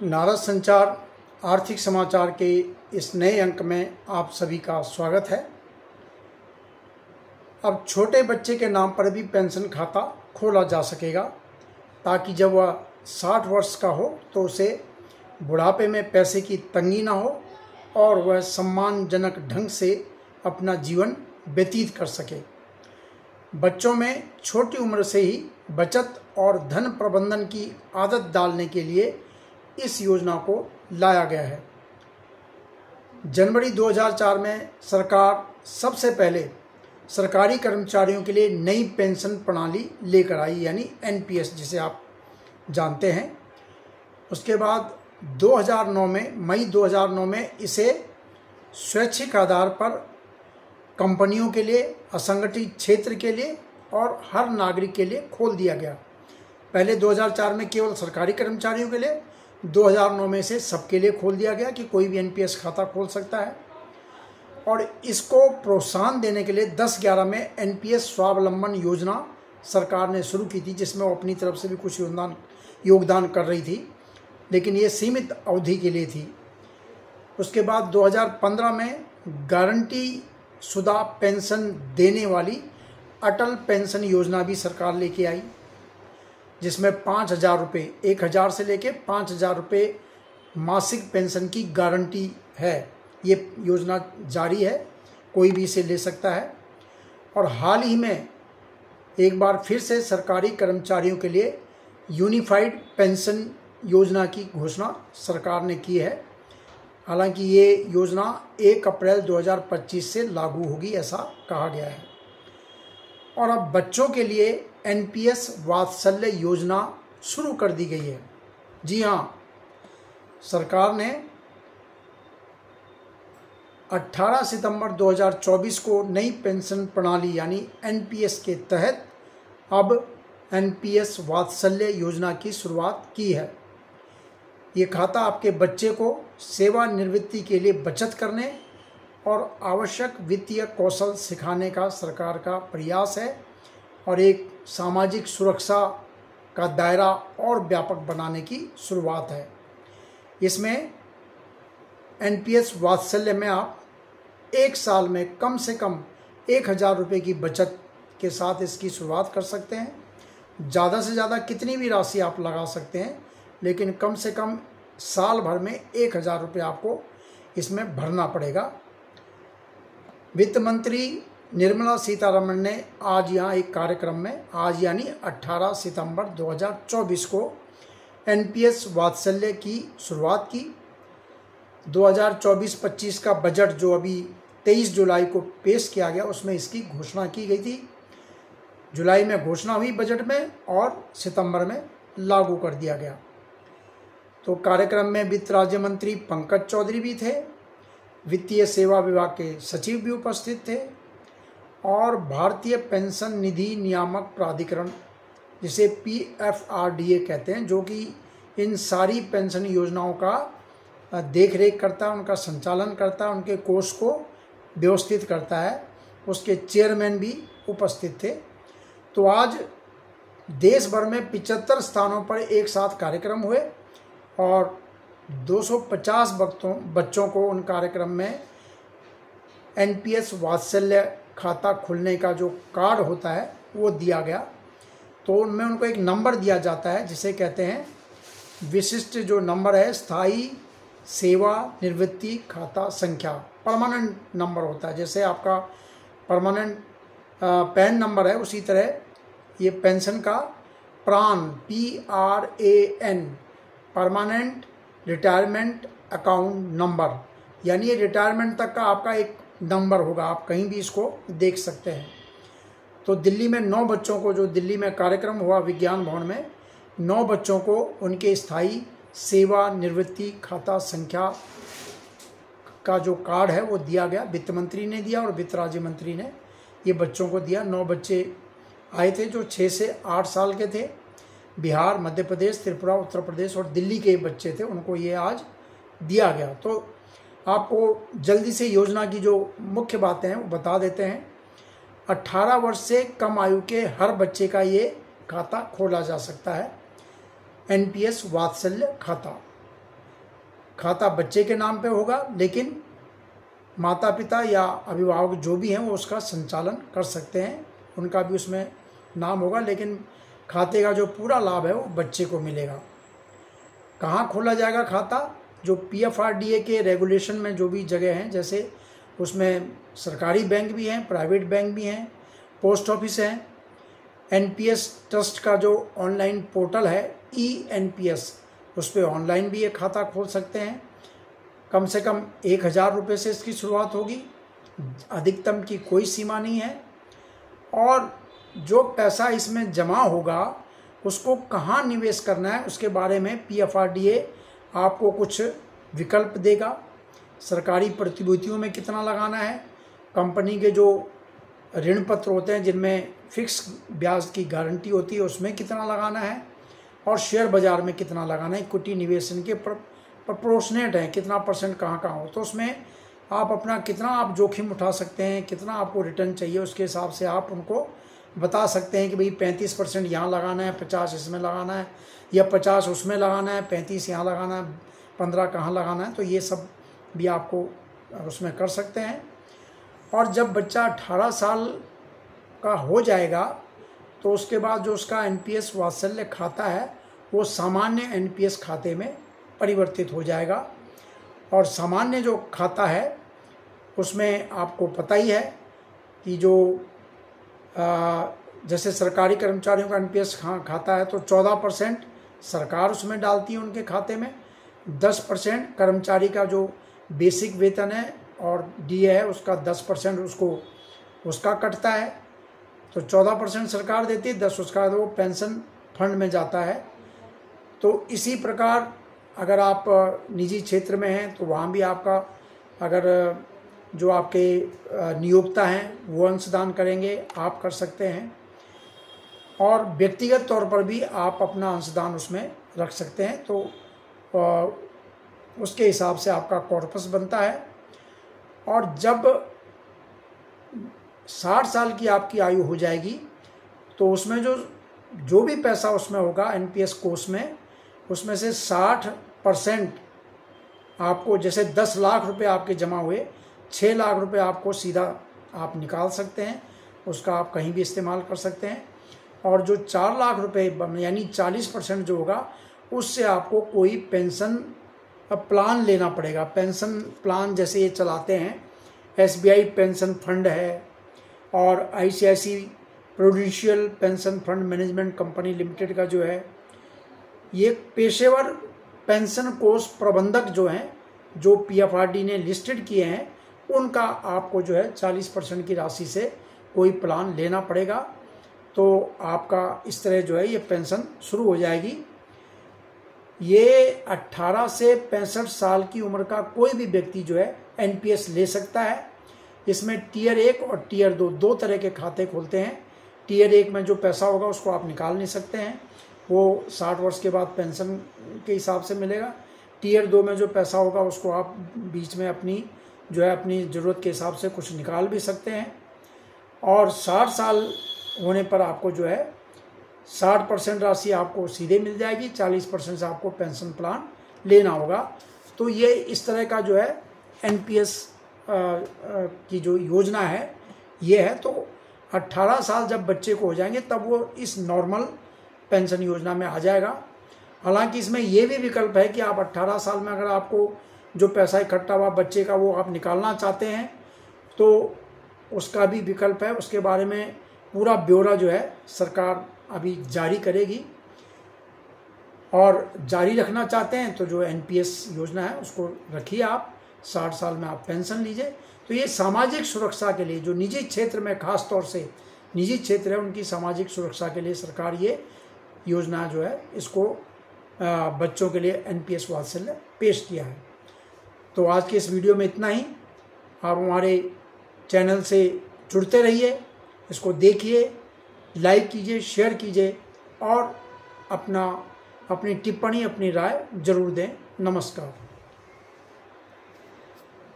नारद संचार आर्थिक समाचार के इस नए अंक में आप सभी का स्वागत है। अब छोटे बच्चे के नाम पर भी पेंशन खाता खोला जा सकेगा ताकि जब वह 60 वर्ष का हो तो उसे बुढ़ापे में पैसे की तंगी ना हो और वह सम्मानजनक ढंग से अपना जीवन व्यतीत कर सके। बच्चों में छोटी उम्र से ही बचत और धन प्रबंधन की आदत डालने के लिए इस योजना को लाया गया है। जनवरी 2004 में सरकार सबसे पहले सरकारी कर्मचारियों के लिए नई पेंशन प्रणाली लेकर आई, यानी एनपीएस जिसे आप जानते हैं। उसके बाद 2009 में मई 2009 में इसे स्वैच्छिक आधार पर कंपनियों के लिए, असंगठित क्षेत्र के लिए और हर नागरिक के लिए खोल दिया गया। पहले 2004 में केवल सरकारी कर्मचारियों के लिए, 2009 में से सबके लिए खोल दिया गया कि कोई भी एनपीएस खाता खोल सकता है। और इसको प्रोत्साहन देने के लिए 10/11 में एनपीएस स्वावलंबन योजना सरकार ने शुरू की थी, जिसमें वो अपनी तरफ से भी कुछ योगदान कर रही थी, लेकिन ये सीमित अवधि के लिए थी। उसके बाद 2015 में गारंटी शुदा पेंशन देने वाली अटल पेंशन योजना भी सरकार लेके आई, जिसमें 5,000 रुपये, 1,000 से लेके 5,000 रुपये मासिक पेंशन की गारंटी है। ये योजना जारी है, कोई भी इसे ले सकता है। और हाल ही में एक बार फिर से सरकारी कर्मचारियों के लिए यूनिफाइड पेंशन योजना की घोषणा सरकार ने की है। हालांकि ये योजना 1 अप्रैल 2025 से लागू होगी, ऐसा कहा गया है। और अब बच्चों के लिए एनपीएस वात्सल्य योजना शुरू कर दी गई है। जी हाँ, सरकार ने 18 सितंबर 2024 को नई पेंशन प्रणाली यानी एनपीएस के तहत अब एनपीएस वात्सल्य योजना की शुरुआत की है। ये खाता आपके बच्चे को सेवानिवृत्ति के लिए बचत करने और आवश्यक वित्तीय कौशल सिखाने का सरकार का प्रयास है और एक सामाजिक सुरक्षा का दायरा और व्यापक बनाने की शुरुआत है। इसमें एनपीएस वात्सल्य में आप एक साल में कम से कम 1,000 रुपये की बचत के साथ इसकी शुरुआत कर सकते हैं। ज़्यादा से ज़्यादा कितनी भी राशि आप लगा सकते हैं, लेकिन कम से कम साल भर में 1,000 रुपये आपको इसमें भरना पड़ेगा। वित्त मंत्री निर्मला सीतारमण ने आज यहाँ एक कार्यक्रम में, आज यानी 18 सितंबर 2024 को एनपीएस वात्सल्य की शुरुआत की। 2024-25 का बजट जो अभी 23 जुलाई को पेश किया गया, उसमें इसकी घोषणा की गई थी। जुलाई में घोषणा हुई बजट में और सितंबर में लागू कर दिया गया। तो कार्यक्रम में वित्त राज्य मंत्री पंकज चौधरी भी थे, वित्तीय सेवा विभाग के सचिव भी उपस्थित थे और भारतीय पेंशन निधि नियामक प्राधिकरण जिसे पीएफआरडीए कहते हैं, जो कि इन सारी पेंशन योजनाओं का देख रेख करता है, उनका संचालन करता है, उनके कोष को व्यवस्थित करता है, उसके चेयरमैन भी उपस्थित थे। तो आज देश भर में 75 स्थानों पर एक साथ कार्यक्रम हुए और 250 बच्चों को उन कार्यक्रम में एनपीएस वात्सल्य खाता खुलने का जो कार्ड होता है वो दिया गया। तो उनमें उनको एक नंबर दिया जाता है जिसे कहते हैं विशिष्ट, जो नंबर है स्थायी सेवा निवृत्ति खाता संख्या, परमानेंट नंबर होता है। जैसे आपका परमानेंट पैन नंबर है, उसी तरह ये पेंशन का प्रान, PRAN, permanent retirement account number, यानी ये रिटायरमेंट तक का आपका एक नंबर होगा। आप कहीं भी इसको देख सकते हैं। तो दिल्ली में 9 बच्चों को, जो दिल्ली में कार्यक्रम हुआ विज्ञान भवन में, 9 बच्चों को उनके स्थायी सेवा निवृत्ति खाता संख्या का जो कार्ड है वो दिया गया। वित्त मंत्री ने दिया और वित्त राज्य मंत्री ने ये बच्चों को दिया। 9 बच्चे आए थे जो 6 से 8 साल के थे। बिहार, मध्य प्रदेश, त्रिपुरा, उत्तर प्रदेश और दिल्ली के बच्चे थे, उनको ये आज दिया गया। तो आपको जल्दी से योजना की जो मुख्य बातें हैं वो बता देते हैं। 18 वर्ष से कम आयु के हर बच्चे का ये खाता खोला जा सकता है। एनपीएस वात्सल्य खाता। खाता बच्चे के नाम पे होगा, लेकिन माता पिता या अभिभावक जो भी हैं वो उसका संचालन कर सकते हैं, उनका भी उसमें नाम होगा, लेकिन खाते का जो पूरा लाभ है वो बच्चे को मिलेगा। कहाँ खोला जाएगा खाता? जो PFRDA के रेगुलेशन में जो भी जगह हैं, जैसे उसमें सरकारी बैंक भी हैं, प्राइवेट बैंक भी हैं, पोस्ट ऑफिस हैं, NPS ट्रस्ट का जो ऑनलाइन पोर्टल है ENPS, उस पर ऑनलाइन भी ये खाता खोल सकते हैं। कम से कम 1000 रुपये से इसकी शुरुआत होगी, अधिकतम की कोई सीमा नहीं है। और जो पैसा इसमें जमा होगा उसको कहाँ निवेश करना है उसके बारे में PFRDA आपको कुछ विकल्प देगा। सरकारी प्रतिभूतियों में कितना लगाना है, कंपनी के जो ऋण पत्र होते हैं जिनमें फिक्स ब्याज की गारंटी होती है उसमें कितना लगाना है, और शेयर बाज़ार में कितना लगाना है। इक्विटी निवेश इनके प्रोपोर्शनेट है, कितना परसेंट कहाँ हो, तो उसमें आप अपना कितना आप जोखिम उठा सकते हैं, कितना आपको रिटर्न चाहिए, उसके हिसाब से आप उनको बता सकते हैं कि भाई 35% यहाँ लगाना है, 50 इसमें लगाना है, या 50 उसमें लगाना है, 35 यहाँ लगाना है, 15 कहाँ लगाना है। तो ये सब भी आपको उसमें कर सकते हैं। और जब बच्चा 18 साल का हो जाएगा तो उसके बाद जो उसका NPS वात्सल्य खाता है वो सामान्य NPS खाते में परिवर्तित हो जाएगा। और सामान्य जो खाता है उसमें आपको पता ही है कि जो जैसे सरकारी कर्मचारियों का NPS खाता है तो 14% सरकार उसमें डालती है उनके खाते में, 10% कर्मचारी का जो बेसिक वेतन है और DA है उसका 10% उसका कटता है, तो 14% सरकार देती है, 10 उसका वो पेंशन फंड में जाता है। तो इसी प्रकार अगर आप निजी क्षेत्र में हैं तो वहाँ भी आपका अगर जो आपके नियोक्ता हैं वो अंशदान करेंगे, आप कर सकते हैं। और व्यक्तिगत तौर पर भी आप अपना अंशदान उसमें रख सकते हैं, तो उसके हिसाब से आपका कॉर्पस बनता है। और जब 60 साल की आपकी आयु हो जाएगी तो उसमें जो भी पैसा उसमें होगा NPS कोष में, उसमें से 60% आपको, जैसे 10 लाख रुपए आपके जमा हुए, 6 लाख रुपए आपको सीधा आप निकाल सकते हैं, उसका आप कहीं भी इस्तेमाल कर सकते हैं। और जो 4 लाख रुपए यानी 40% जो होगा उससे आपको कोई पेंशन प्लान लेना पड़ेगा। पेंशन प्लान जैसे ये चलाते हैं, SBI पेंशन फंड है और ICICI prudential pension fund management company limited का जो है, ये पेशेवर पेंशन कोष प्रबंधक जो हैं, जो PFRD ने लिस्टेड किए हैं, उनका आपको जो है 40% की राशि से कोई प्लान लेना पड़ेगा। तो आपका इस तरह जो है ये पेंशन शुरू हो जाएगी। ये 18 से 65 साल की उम्र का कोई भी व्यक्ति जो है NPS ले सकता है। इसमें टियर 1 और टियर 2 दो तरह के खाते खोलते हैं। टियर 1 में जो पैसा होगा उसको आप निकाल नहीं सकते हैं, वो 60 वर्ष के बाद पेंशन के हिसाब से मिलेगा। टियर 2 में जो पैसा होगा उसको आप बीच में अपनी जो है अपनी ज़रूरत के हिसाब से कुछ निकाल भी सकते हैं। और 60 साल होने पर आपको जो है 60% राशि आपको सीधे मिल जाएगी, 40% से आपको पेंशन प्लान लेना होगा। तो ये इस तरह का जो है NPS की जो योजना है ये है। तो 18 साल जब बच्चे को हो जाएंगे तब वो इस नॉर्मल पेंशन योजना में आ जाएगा। हालांकि इसमें ये भी विकल्प है कि आप 18 साल में अगर आपको जो पैसा इकट्ठा हुआ बच्चे का वो आप निकालना चाहते हैं तो उसका भी विकल्प है। उसके बारे में पूरा ब्यौरा जो है सरकार अभी जारी करेगी। और जारी रखना चाहते हैं तो जो NPS योजना है उसको रखिए आप, 60 साल में आप पेंशन लीजिए। तो ये सामाजिक सुरक्षा के लिए जो निजी क्षेत्र में, खास तौर से निजी क्षेत्र है, उनकी सामाजिक सुरक्षा के लिए सरकार ये योजना जो है इसको बच्चों के लिए NPS वात्सल्य पेश किया है। तो आज के इस वीडियो में इतना ही। आप हमारे चैनल से जुड़ते रहिए, इसको देखिए, लाइक कीजिए, शेयर कीजिए और अपनी टिप्पणी, अपनी राय जरूर दें। नमस्कार।